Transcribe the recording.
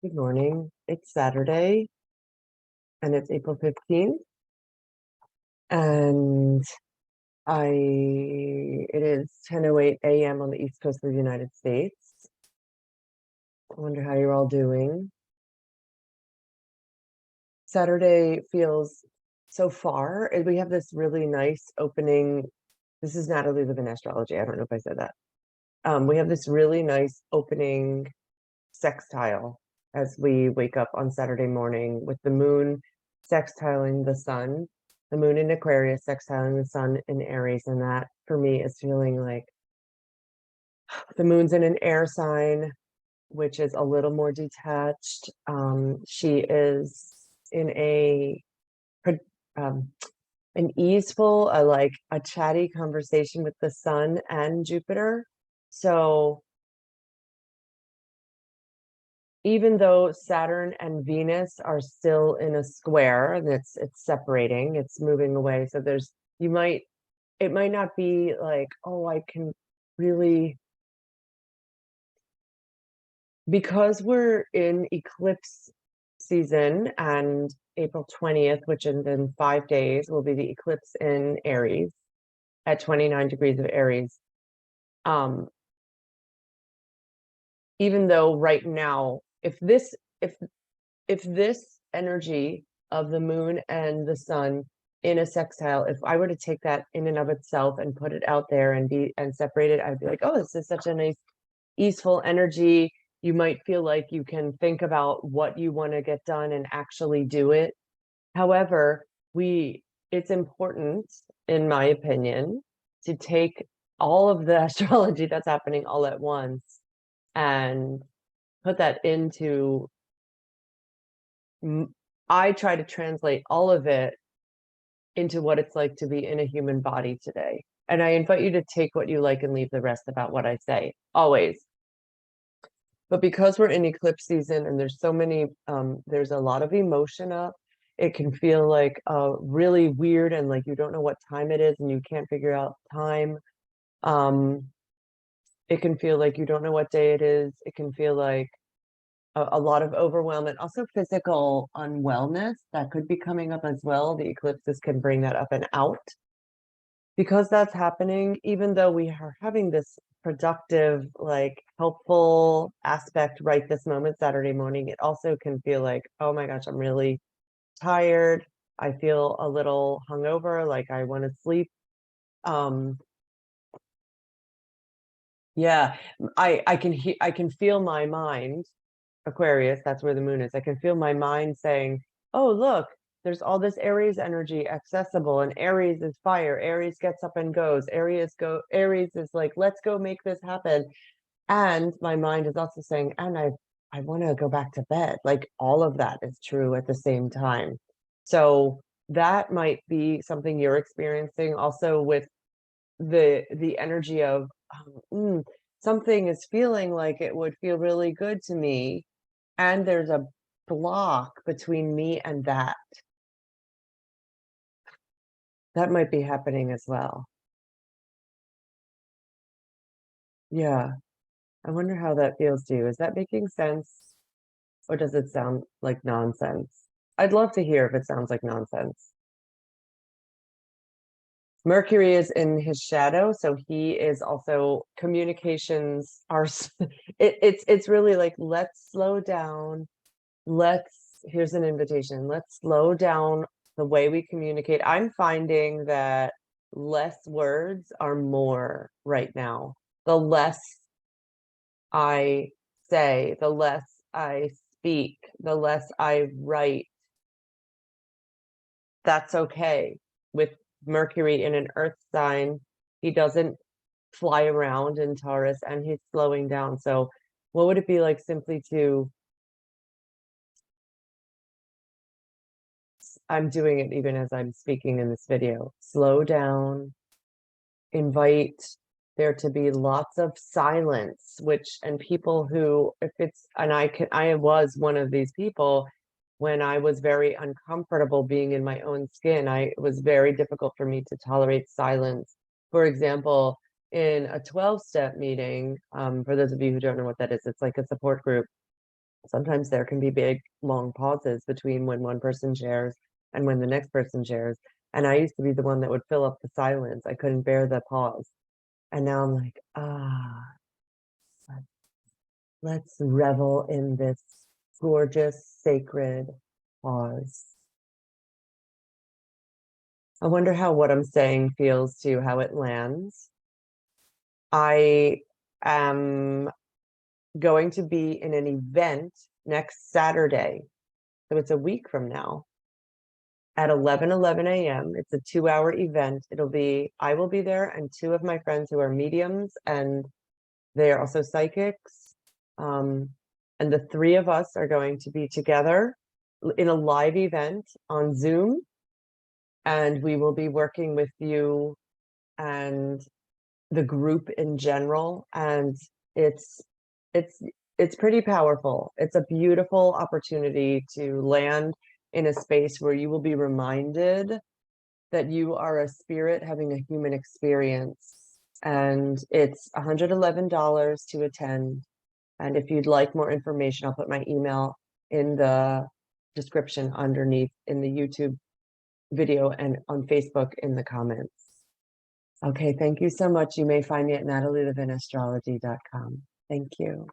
Good morning. It's Saturday and it's April 15th. And it is 10:08 a.m. on the East Coast of the United States. I wonder how you're all doing. Saturday feels so far. We have this really nice opening. This is Natalie Levin Astrology. I don't know if I said that. We have this really nice opening sextile as we wake up on Saturday morning with the moon sextiling the sun, the moon in Aquarius sextiling the sun in Aries. And that for me is feeling like the moon's in an air sign, which is a little more detached. She is in an easeful, like a chatty conversation with the sun and Jupiter. So even though Saturn and Venus are still in a square and it's separating, it's moving away. So it might not be like, oh, I can really, because we're in eclipse season and April 20th, which in 5 days will be the eclipse in Aries at 29 degrees of Aries. Even though right now, if this energy of the moon and the sun in a sextile, if I were to take that in and of itself and put it out there and separate it, I'd be like, oh, this is such a nice easeful energy. You might feel like you can think about what you want to get done and actually do it. However, it's important, in my opinion, to take all of the astrology that's happening all at once and put that into, I try to translate all of it into what it's like to be in a human body today. And I invite you to take what you like and leave the rest about what I say, always. But because we're in eclipse season and there's so many, there's a lot of emotion up, it can feel like really weird and like you don't know what time it is and you can't figure out time. It can feel like you don't know what day it is. It can feel like a lot of overwhelm and also physical unwellness that could be coming up as well. The eclipses can bring that up and out. Because that's happening, even though we are having this productive, like helpful aspect right this moment, Saturday morning, it also can feel like, oh my gosh, I'm really tired. I feel a little hungover, like I want to sleep. Yeah, I can feel my mind, Aquarius, that's where the moon is. I can feel my mind saying, oh, look, there's all this Aries energy accessible, and Aries is fire. Aries gets up and goes. Aries is like, let's go make this happen. And my mind is also saying, and I want to go back to bed. Like all of that is true at the same time. So that might be something you're experiencing also with the energy of something is feeling like it would feel really good to me, and there's a block between me and that. That might be happening as well. Yeah, I wonder how that feels to you. Is that making sense, or does it sound like nonsense? I'd love to hear if it sounds like nonsense. Mercury is in his shadow, so he is also communications are it's really like, let's slow down. Here's an invitation. Let's slow down the way we communicate. I'm finding that less words are more right now. The less I say, the less I speak, the less I write. That's okay. With Mercury in an earth sign, he doesn't fly around in Taurus and he's slowing down. So what would it be like simply to, I'm doing it even as I'm speaking in this video, slow down, invite there to be lots of silence, and people who, if it's, and I was one of these people when I was very uncomfortable being in my own skin. It was very difficult for me to tolerate silence. For example, in a 12-step meeting, for those of you who don't know what that is, it's like a support group. Sometimes there can be big, long pauses between when one person shares and when the next person shares. And I used to be the one that would fill up the silence. I couldn't bear the pause. And now I'm like, let's revel in this gorgeous, sacred pause. I wonder how what I'm saying feels to you, how it lands. I am going to be in an event next Saturday. So it's a week from now at 11 a.m. It's a 2-hour event. I will be there and two of my friends who are mediums and they are also psychics. And the three of us are going to be together in a live event on Zoom. And we will be working with you and the group in general. And it's pretty powerful. It's a beautiful opportunity to land in a space where you will be reminded that you are a spirit having a human experience. And it's $111 to attend. And if you'd like more information, I'll put my email in the description underneath in the YouTube video and on Facebook in the comments. Okay, thank you so much. You may find me at natalielevinastrology.com. Thank you.